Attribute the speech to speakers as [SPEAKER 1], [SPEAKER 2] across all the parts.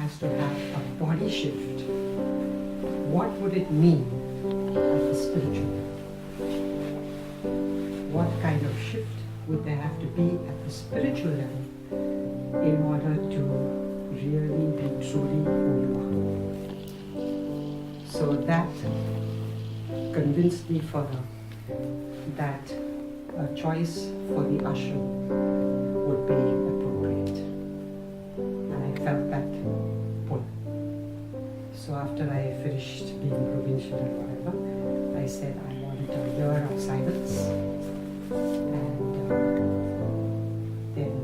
[SPEAKER 1] has to have a body shift, what would it mean at the spiritual level? What kind of shift would there have to be at the spiritual level in order to really be truly who you are? So that convinced me further that a choice for the ashram would be appropriate. And I felt that pull. So after I finished being provincial and whatever, I said I wanted a year of silence, and then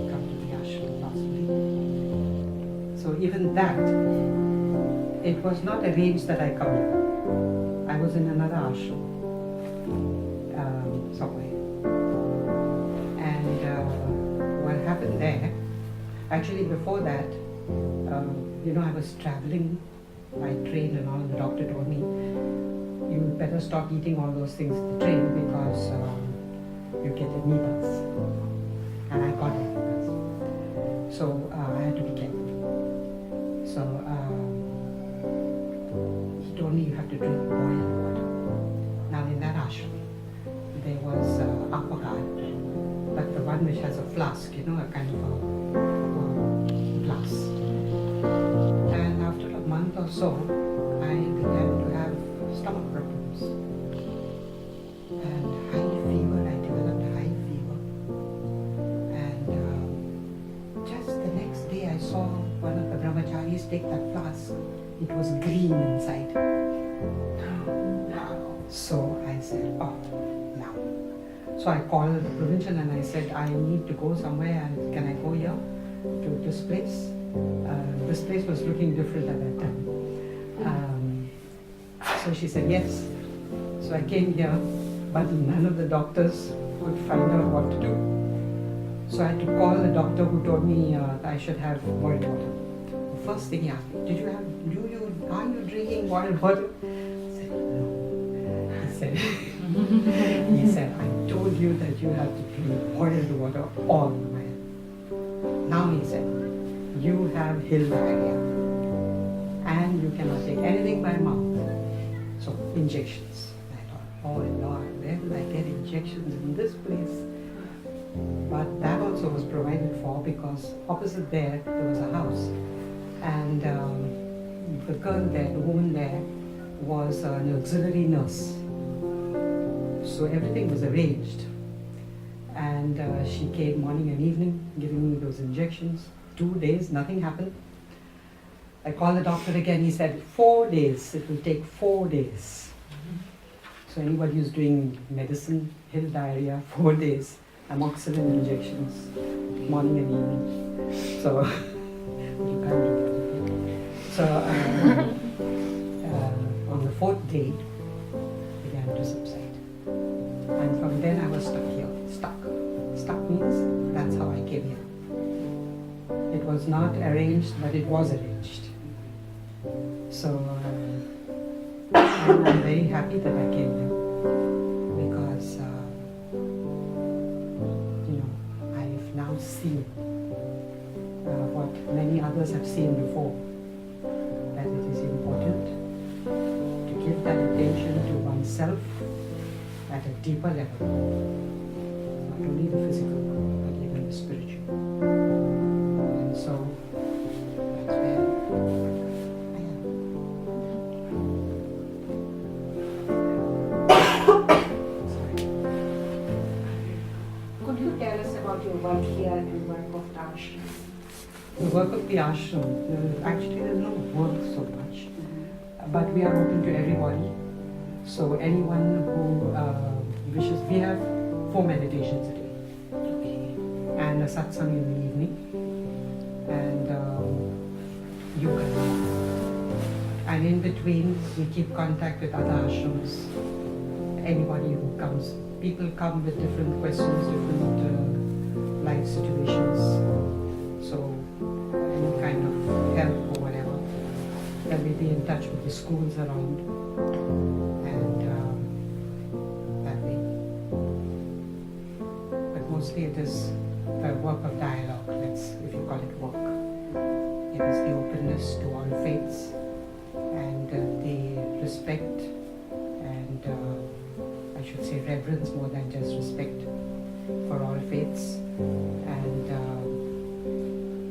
[SPEAKER 1] come to the ashram possibly. So even that, it was not arranged that I come here. I was in another ashram somewhere. And what happened there, actually before that, I was traveling by train and all. The doctor told me, you better stop eating all those things in the train because you get amoebas. And I got amoebas. So I had to be careful. So he told me you have to drink boiled water. Now in that ashram, there was aquaguard, but the one which has a flask, a kind of a glass. And after a month or so, I began to have stomach problems. And high fever, I developed high fever. And just the next day I saw one of the brahmacharis take that flask. It was green inside. So I said, oh, now. So I called the provincial and I said, I need to go somewhere, and can I go here to this place? This place was looking different at that time. So she said, yes. So I came here, but none of the doctors could find out what to do. So I had to call the doctor who told me I should have boiled water. The first thing he asked me, are you drinking boiled water? I said, no. He said, I told you that you have to drink boiled water all the time. Now he said, you have hill diarrhea and you cannot take anything by mouth. So injections. I thought, oh Lord, where will I get injections in this place? But that also was provided for because opposite there was a house, and the girl there, the woman there, was an auxiliary nurse. So everything was arranged, and she came morning and evening giving me those injections. 2 days, nothing happened. I called the doctor again. He said 4 days. It will take 4 days. So anybody who's doing medicine, hill diarrhea, 4 days, amoxicillin injections, morning and evening. So you can't do it. So on the 4th day, it began to subside. And from then I was stuck here. Stuck. Stuck means that's how I came here. It was not arranged, but it was arranged. So I'm very happy that I came here because I have now seen what many others have seen before, that it is important to give that attention to oneself at a deeper level, not only the physical, but even the spiritual. And so that's where I am. Sorry.
[SPEAKER 2] Could you tell us about your work here and work of the ashram?
[SPEAKER 1] The work of the ashram, actually there's no work so much, but we are open to everybody. So anyone who wishes, we have 4 meditations a day, and a satsang in the evening, and yoga. And in between, we keep contact with other ashrams. Anybody who comes, people come with different questions, different life situations. So any kind of help or whatever, then we'll be in touch with the schools around, and that way. But mostly it is a work of dialogue, if you call it work. There is the openness to all faiths, and the respect and I should say reverence more than just respect for all faiths, and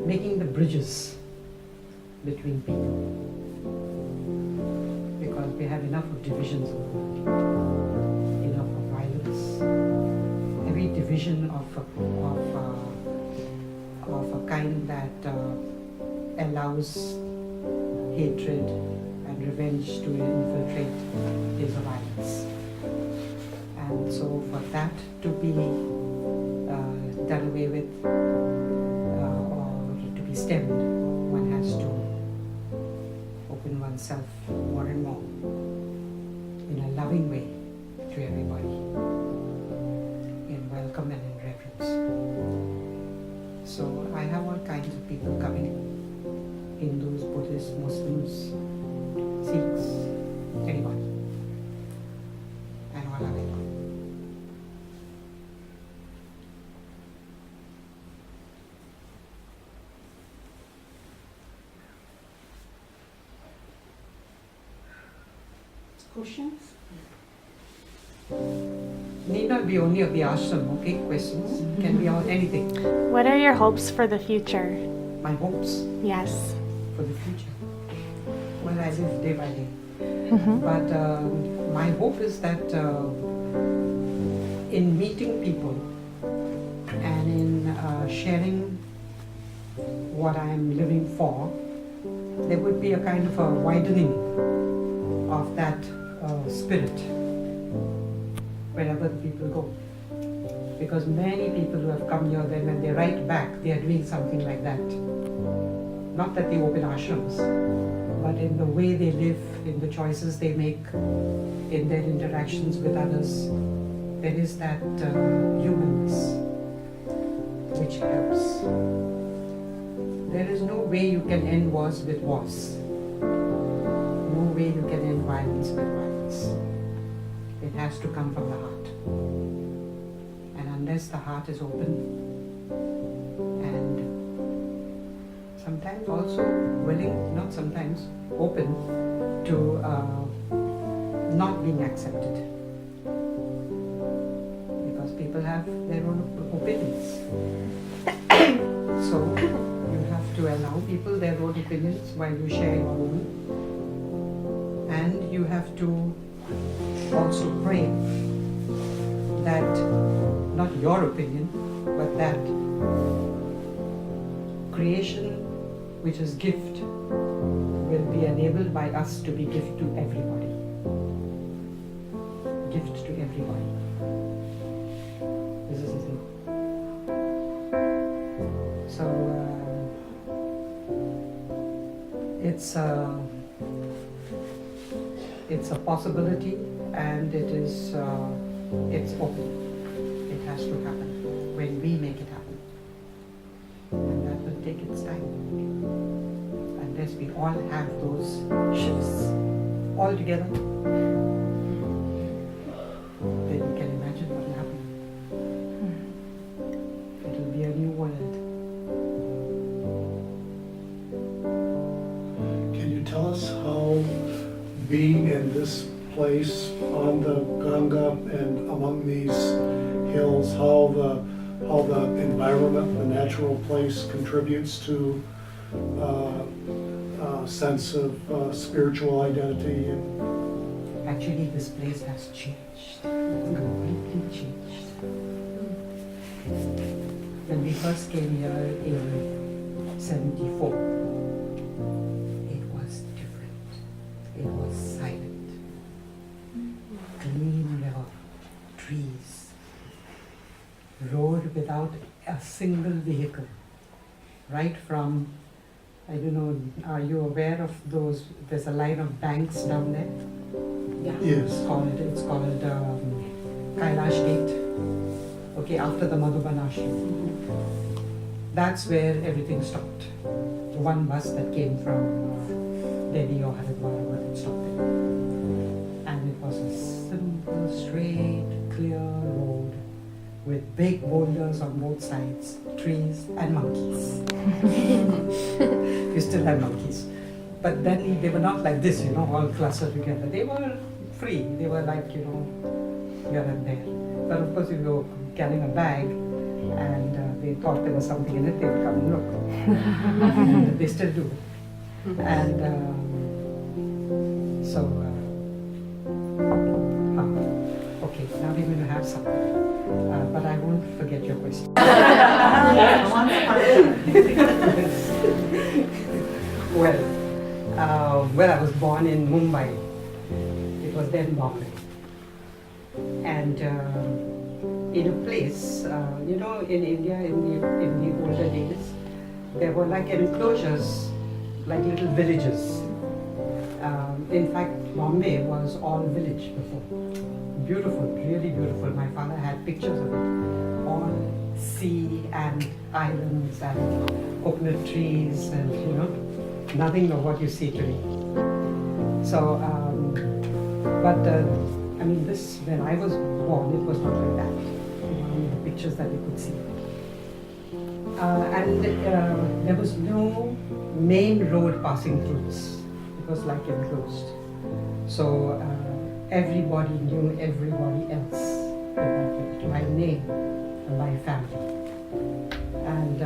[SPEAKER 1] making the bridges between people, because we have enough of divisions in the world, enough of violence, every division of a kind that allows hatred and revenge to infiltrate is a violence. And so for that to be done away with or to be stemmed, one has to open oneself more and more in a loving way to everybody, in welcome and in reverence. So I have all kinds of people coming, Hindus, Buddhists, Muslims, Sikhs, anyone, and all are welcome.
[SPEAKER 2] Questions?
[SPEAKER 1] Need not be only of the ashram, okay? Questions can be on anything.
[SPEAKER 3] What are your hopes for the future?
[SPEAKER 1] My hopes
[SPEAKER 3] Yes.
[SPEAKER 1] for the future. Well, I live day by day.
[SPEAKER 3] Mhm.
[SPEAKER 1] But my hope is that in meeting people and in sharing what I am living for, there would be a kind of a widening of that spirit wherever the people go. Because many people who have come here, then when they write back, they are doing something like that. Not that they open ashrams, but in the way they live, in the choices they make, in their interactions with others, there is that humanness which helps. There is no way you can end wars with wars. No way you can end violence with violence. It has to come from the heart. And unless the heart is open, and sometimes also willing, not sometimes, open to not being accepted. Because people have their own opinions. So you have to allow people their own opinions while you share your own. And you have to also pray that not your opinion, but that creation, which is gift, will be enabled by us to be gift to everybody. Gift to everybody. This is the thing. So it's a possibility, and it's open. It has to happen when we make it happen, and that will take its time. Unless we all have those shifts all together, then you can imagine what will happen. It will be a new world.
[SPEAKER 4] Can you tell us how being in this place on the Ganga and among these hills, how the environment, the natural place contributes to a sense of spiritual identity?
[SPEAKER 1] Actually, this place has changed, completely changed. When we first came here in 74, it was different. It was silent. Clean river, trees, road without a single vehicle. Right from, I don't know, are you aware of those? There's a line of banks down there.
[SPEAKER 2] Yeah.
[SPEAKER 4] Yes.
[SPEAKER 1] It's called Kailash Gate. Okay, after the Madhuban Ashram. That's where everything stopped. The one bus that came from Delhi or Haridwar, it stopped there. And it was a simple, straight, clear road with big boulders on both sides, trees and monkeys. We still have monkeys. But then they were not like this, all clustered together. They were free. They were like, here and there. But of course, if you were carrying a bag and they thought there was something in it, they would come and look. And they still do. And okay, now we're going to have some. But I won't forget your question. Well, I was born in Mumbai. It was then Bombay. And in a place, in India in the older days, there were like enclosures, like little villages. In fact, Bombay was all village before. Beautiful, really beautiful. My father had pictures of it. All sea and islands and coconut trees and, nothing of what you see today. So, this, when I was born, it was not like that. The pictures that you could see. There was no main road passing through this. It was like enclosed. So everybody knew everybody else by name and by family. And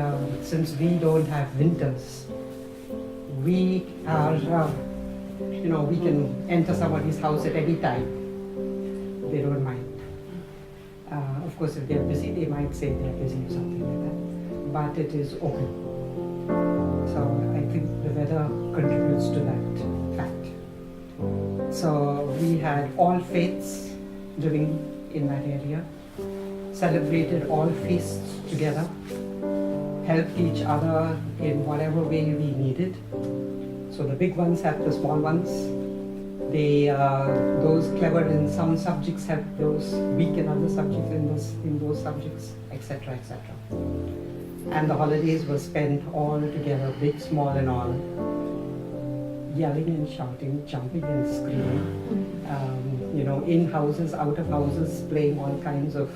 [SPEAKER 1] since we don't have winters, we are, we can enter somebody's house at any time. They don't mind. Of course, if they're busy, they might say they're busy or something like that. But it is open. So I think the weather contributes to that fact. So we had all faiths living in that area, celebrated all feasts together, helped each other in whatever way we needed. So the big ones helped the small ones. Those clever in some subjects helped those weak in other subjects in those subjects, etc., etc. And the holidays were spent all together, big, small and all, yelling and shouting, jumping and screaming, in houses, out of houses, playing all kinds of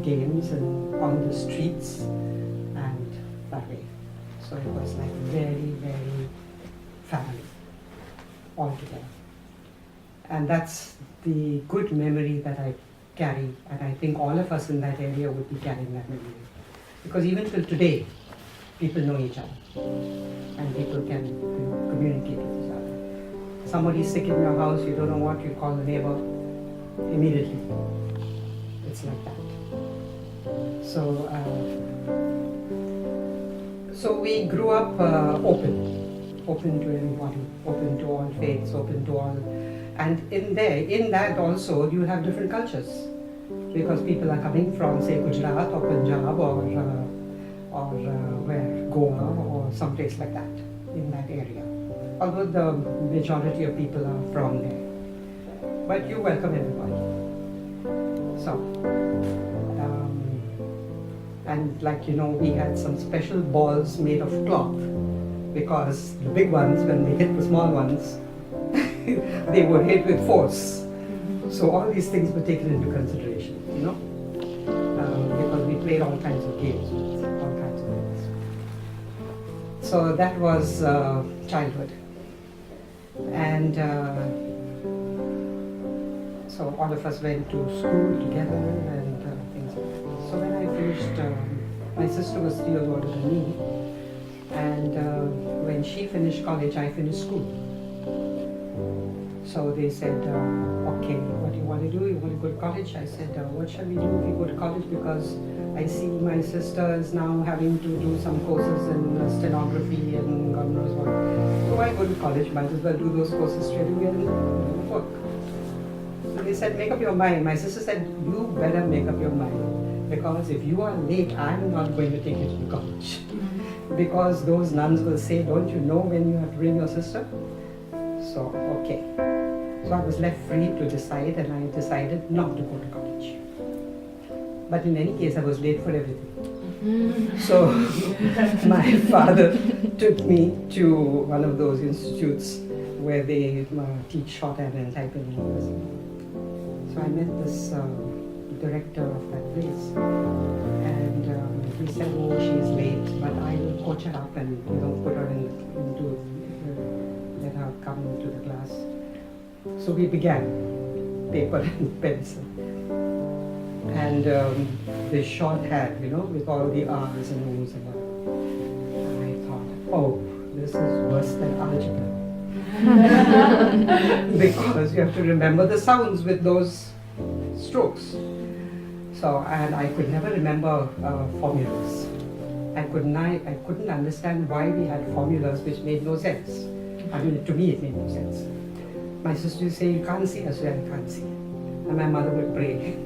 [SPEAKER 1] games and on the streets and that way. So it was like very, very family all together. And that's the good memory that I carry, and I think all of us in that area would be carrying that memory. Because even till today, people know each other and people can communicate with each other. Somebody's sick in your house, you don't know what, you call the neighbor immediately. It's like that. So we grew up open to everybody, open to all faiths, open to all. And in that also, you have different cultures. Because people are coming from, say, Gujarat or Punjab or Goa or someplace like that, in that area. Although the majority of people are from there. But you welcome everybody. So, we had some special balls made of cloth, because the big ones, when they hit the small ones, they were hit with force. So all these things were taken into consideration, because we played all kinds of games with all kinds of things. So that was childhood. And so all of us went to school together and things like that. So when I finished, my sister was 3 years older than me, and when she finished college, I finished school. So they said, okay, what do you want to do? You want to go to college? I said, what shall we do if we go to college? Because I see my sister is now having to do some courses in stenography and God knows what. So why go to college? Might as well do those courses straight away and work. So they said, make up your mind. My sister said, you better make up your mind. Because if you are late, I'm not going to take you to college. Because those nuns will say, don't you know when you have to bring your sister? So, okay. So I was left free to decide, and I decided not to go to college. But in any case, I was late for everything. So my father took me to one of those institutes where they teach shorthand and typing. So I met this director of that place, and he said, oh, she's late, but I will torch her up and put her into let her come into the class. So we began paper and pencil, and the shorthand, with all the R's and O's and all. And I thought, oh, this is worse than algebra. Because you have to remember the sounds with those strokes. So, and I could never remember formulas. I couldn't understand why we had formulas which made no sense. I mean, to me it made no sense. My sister would say, you can't see, I said, I can't see. And my mother would pray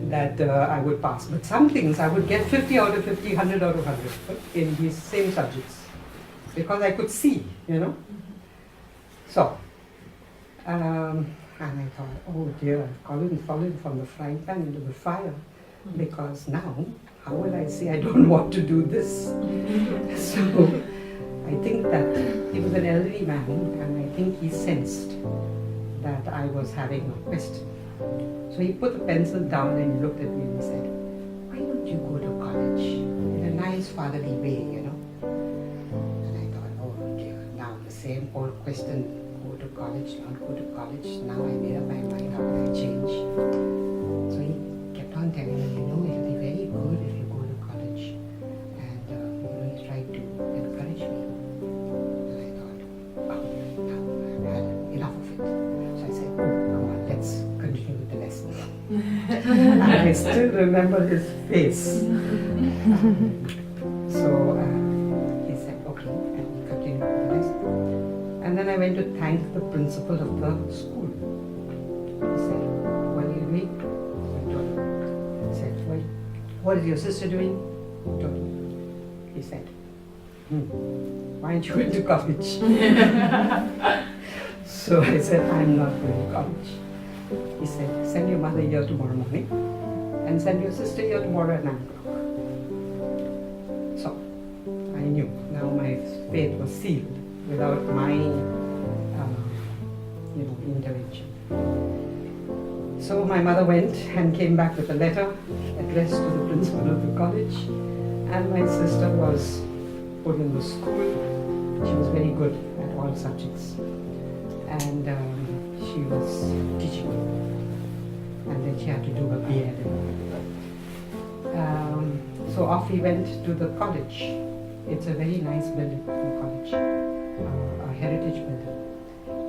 [SPEAKER 1] that I would pass. But some things I would get 50 out of 50, 100 out of 100 in these same subjects. Because I could see, So, and I thought, oh dear, I've fallen from the frying pan into the fire. Because now, how will I say I don't want to do this? So, I think that he was an elderly man, and I think he sensed that I was having a question. So he put the pencil down and he looked at me and he said, why don't you go to college? In a nice fatherly way, And I thought, oh dear, now the same old question, go to college, not go to college. Now I made up my mind, how will I change? So he kept on telling me, it'll be very good if you go to college. And he tried to encourage me. And I thought, oh, now I've had enough of it. So I said, oh, come on, let's continue with the lesson. And I still remember his face. So he said, okay, and we continued with the lesson. And then I went to thank the principal of the school. He said, what are you doing? I told him. He said, what is your sister doing? I told him. He said, why aren't you going to college? So I said, I'm not going to college. He said, send your mother here tomorrow morning and send your sister here tomorrow at 9 o'clock. So I knew. Now my fate was sealed without my intervention. So my mother went and came back with a letter addressed to the principal of the college, and my sister was put in the school. She was very good at all subjects, and she was teaching, and then she had to do her B.Ed. So off we went to the college. It's a very nice building, the college, a heritage building,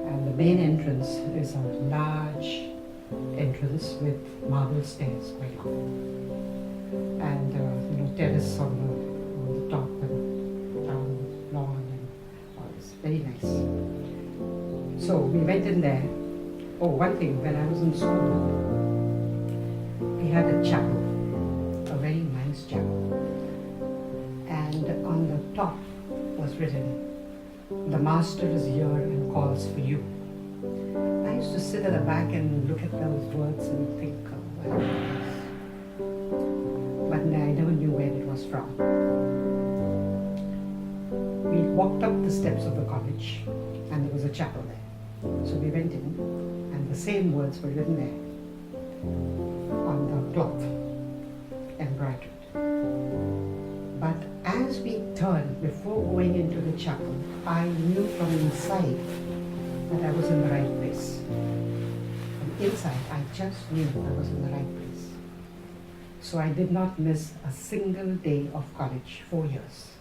[SPEAKER 1] and the main entrance is a large entrance with marble stairs quite long, and terrace on the top and down lawn, and it's very nice. So we went in there. Oh, one thing, when I was in school, we had a chapel, a very nice chapel, and on the top was written, "The Master is here and calls for you." I used to sit at the back and look at those words and think, oh, well, but I never knew where it was from. We walked up the steps of the college, and there was a chapel there. So we went in, and the same words were written there on the cloth, embroidered. But as we turned, before going into the chapel, I knew from inside that I was in the right place. From inside, I just knew I was in the right place. So I did not miss a single day of college, 4 years.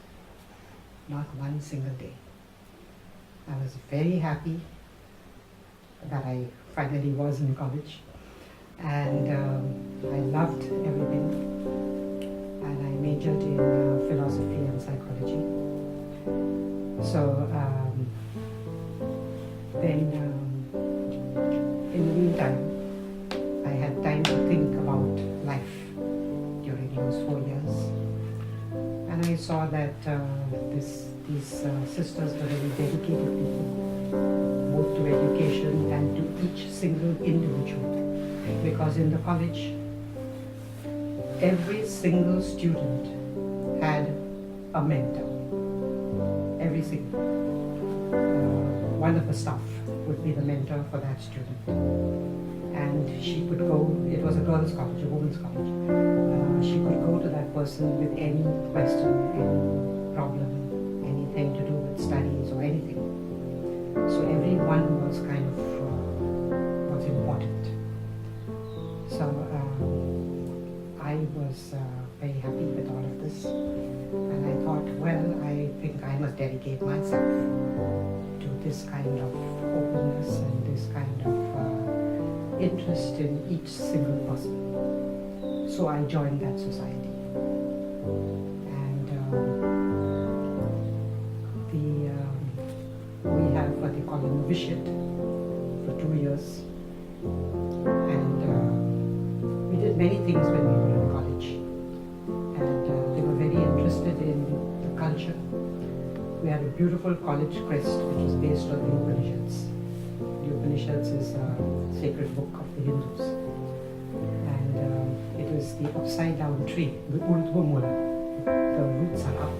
[SPEAKER 1] Not one single day. I was very happy that I finally was in college, and I loved everything, and I majored in philosophy and psychology. So then in the meantime, I had time to think about life during those 4 years, and I saw that these sisters were very dedicated people, both to education and to each single individual, because in the college, every single student had a mentor. Every single. One of the staff would be the mentor for that student. And she could go, it was a girls' college, a women's college. She could go to that person with any question, any problem, was very happy with all of this. And I thought, well, I think I must dedicate myself to this kind of openness and this kind of interest in each single person. So I joined that society. And we have what they call a novitiate for 2 years. And we did many things when we were in college. And they were very interested in the culture. We had a beautiful college crest which was based on the Upanishads. The Upanishads is a sacred book of the Hindus. And it was the upside down tree, the Urdhva Mula. The roots are up,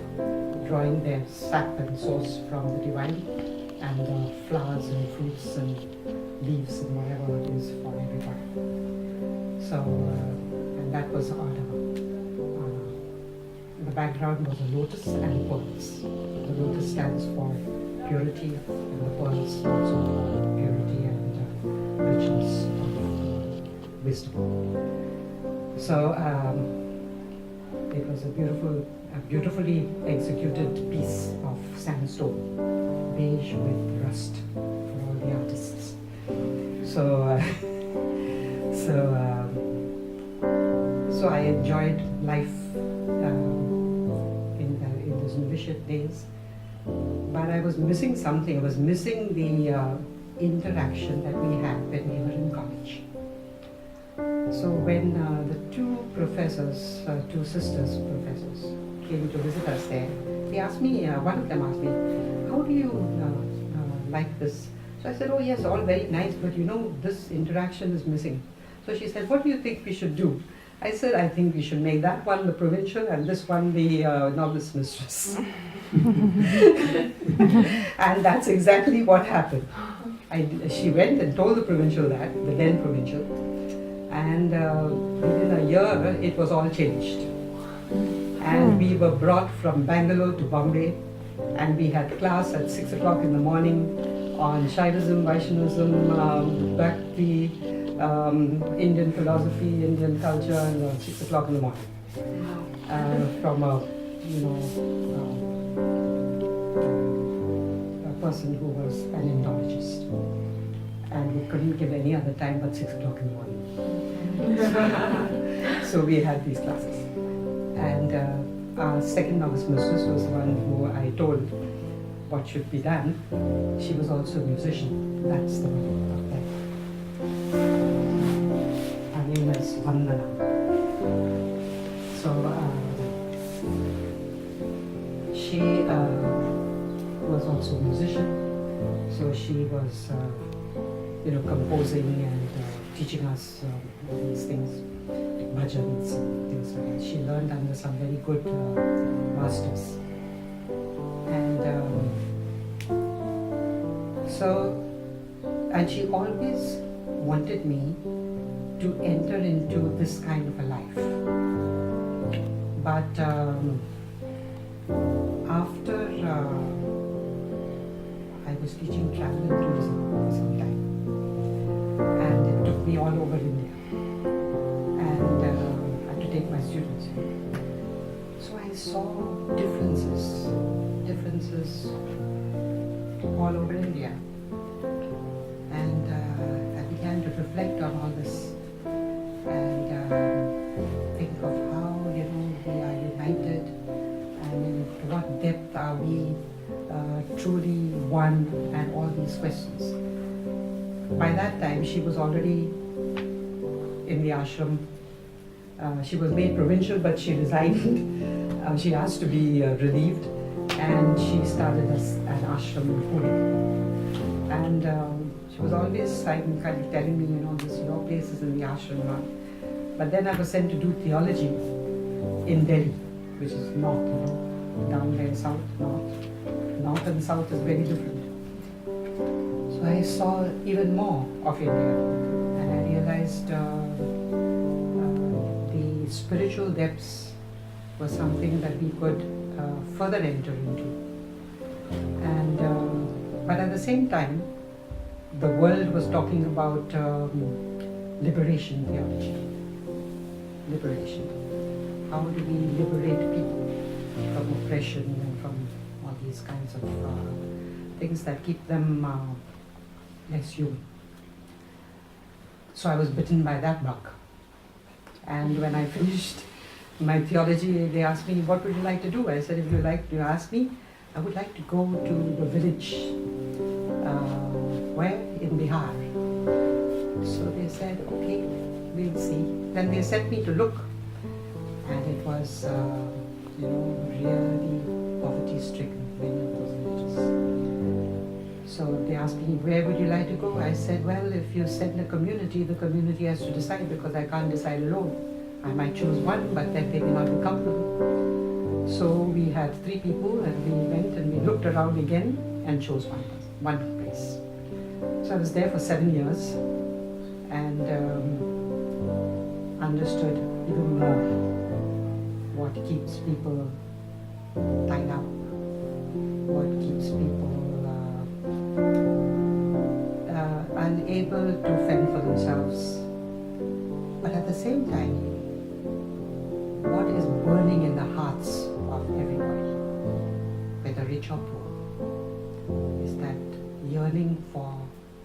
[SPEAKER 1] drawing their sap and source from the divine, and the flowers and fruits and leaves and whatever it is for everybody. So, and that was Ardhava. The background was a lotus and pearls. The lotus stands for purity, and the pearls also for purity and richness of wisdom. So it was a beautifully executed piece of sandstone, beige with rust for all the artists. So so I enjoyed life in those novitiate days, but I was missing something. I was missing the interaction that we had when we were in college. So when the two sisters professors came to visit us there, they asked me, one of them asked me, how do you like this? So I said, oh yes, all very nice, but you know, this interaction is missing. So she said, what do you think we should do? I said, I think we should make that one the provincial and this one the novice mistress. And that's exactly what happened. She went and told the provincial that, the then provincial, and within a year it was all changed. And we were brought from Bangalore to Bombay, and we had class at 6 o'clock in the morning on Shaivism, Vaishnavism, Bhakti, Indian philosophy, Indian culture, and 6 o'clock in the morning. From a person who was an Indologist. And we couldn't give any other time but 6 o'clock in the morning. So we had these classes. And our second novice mistress was the one who I told what should be done. She was also a musician. That's the one up there. Her name is Vandana. So she was also a musician. So she was composing and teaching us all these things, bhajans and things like that. She learned under some very good masters. And and she always wanted me to enter into this kind of a life. But after I was teaching travel and tourism for some time, and it took me all over India, and I had to take my students. So I saw differences all over India, and I began to reflect on all this and think of how we are united, and to what depth are we truly one, and all these questions. By that time, she was already in the ashram. She was made provincial, but she resigned. She asked to be relieved, and she started an ashram in Pune. And she was always kind of telling me, this your place is in the ashram. But then I was sent to do theology in Delhi, which is north, down there south, north. North and south is very different. So I saw even more of India, and I realized the spiritual depths was something that we could further enter into. And but at the same time, the world was talking about liberation theology. Liberation. how do we liberate people from oppression and from all these kinds of things that keep them less human. So I was bitten by that bug. And when I finished my theology, they asked me, what would you like to do? I said, if you like to ask me, I would like to go to the village. Where? In Bihar. So they said, okay, we'll see. Then they sent me to look. And it was, really poverty-stricken, many of those villages. So they asked me, where would you like to go? I said, well, if you send the community has to decide, because I can't decide alone. I might choose one, but then they may not be comfortable. So we had 3 people, and we went and we looked around again and chose one place. So I was there for 7 years and understood even more what keeps people tied up, what keeps people unable to fend for themselves. But at the same time, what is burning in the hearts of everybody, whether rich or poor, is that yearning for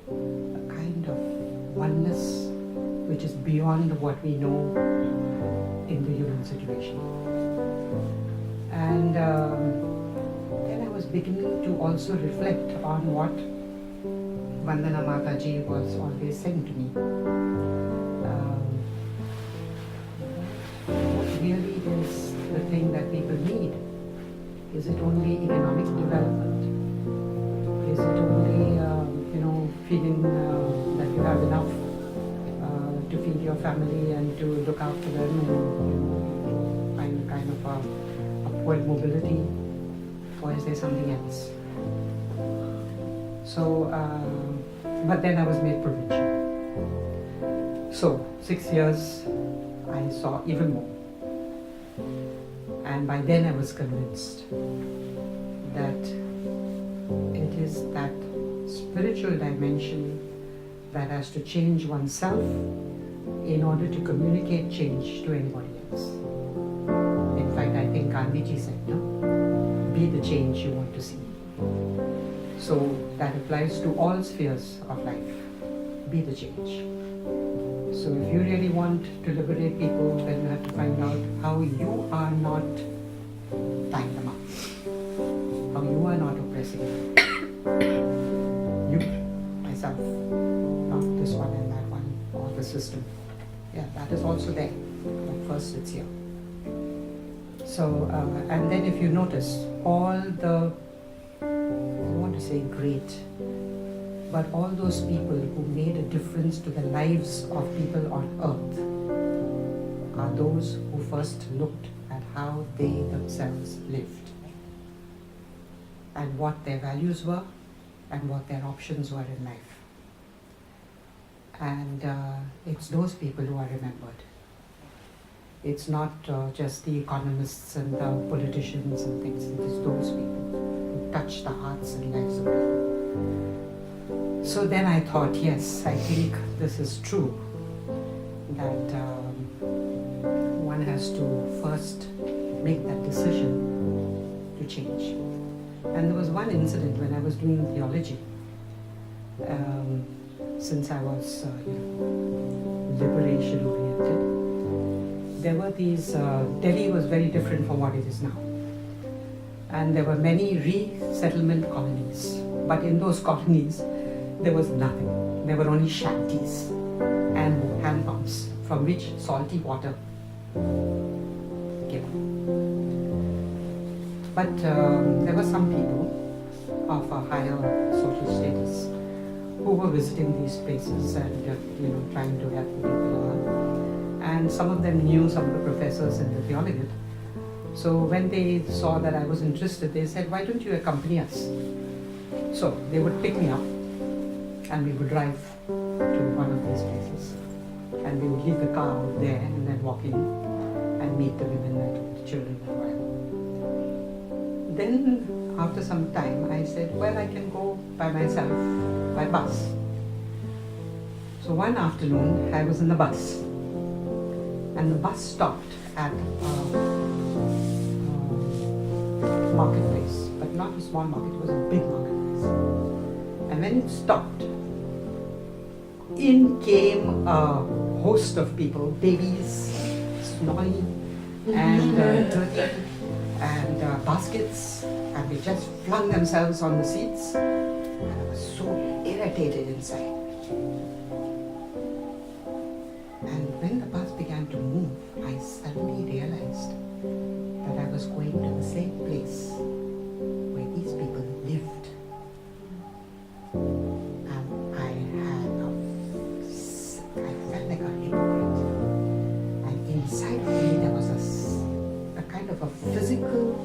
[SPEAKER 1] a kind of oneness which is beyond what we know in the human situation. And then I was beginning to also reflect on what Vandana Mataji was always saying to me. What really is the thing that people need? Is it only economic development? Is it only, feeling that you have enough to feed your family and to look after them and find kind of upward mobility? Or is there something else? So, but then I was made provincial. So, 6 years, I saw even more. And by then I was convinced that it is that spiritual dimension that has to change oneself in order to communicate change to anybody else. In fact, I think Gandhiji said, no? Be the change you want to see. So that applies to all spheres of life. Be the change. So if you really want to liberate people, then you have to find out how you are not tying them up, how you are not oppressing them. You, myself, not this one and that one, or the system. Yeah, that is also there, but first it's here. So, and then if you notice, all the, I don't want to say great, but all those people who made a difference to the lives of people on earth are those who first looked at how they themselves lived and what their values were and what their options were in life. And it's those people who are remembered. It's not just the economists and the politicians and things. It is those people who touch the hearts and lives of people. So then I thought, yes, I think this is true, that one has to first make that decision to change. And there was one incident when I was doing theology, since I was liberation oriented. There were these, Delhi was very different from what it is now. And there were many resettlement colonies. But in those colonies, there was nothing. There were only shanties and hand pumps from which salty water came up. But there were some people of a higher social status who were visiting these places and trying to help the people. And some of them knew some of the professors in the theology. So when they saw that I was interested, they said, why don't you accompany us? So they would pick me up and we would drive to one of these places. And we would leave the car out there and then walk in and meet the women and the children and whatever. Then after some time I said, well, I can go by myself by bus. So one afternoon I was in the bus and the bus stopped at marketplace, but not a small market, it was a big marketplace. And when it stopped, in came a host of people, babies, snoring, and dirty, and baskets, and they just flung themselves on the seats. And I was so irritated inside. And when the bus began to move, I suddenly realized that I was going to the same place where these people lived. And I felt like a hypocrite. And inside of me there was a kind of a physical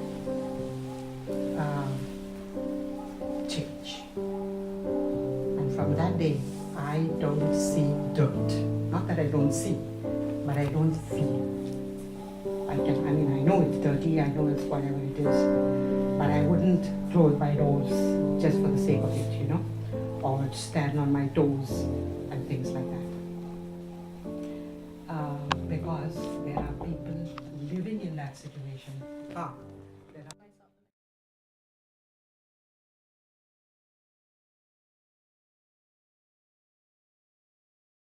[SPEAKER 1] change. And from that day, I don't see dirt. Not that I don't see, but I don't feel. I know it's dirty, I know it's whatever it is, but I wouldn't close my doors just for the sake of it, you know, or stand on my toes and things like that. Because there are people living in that situation. There are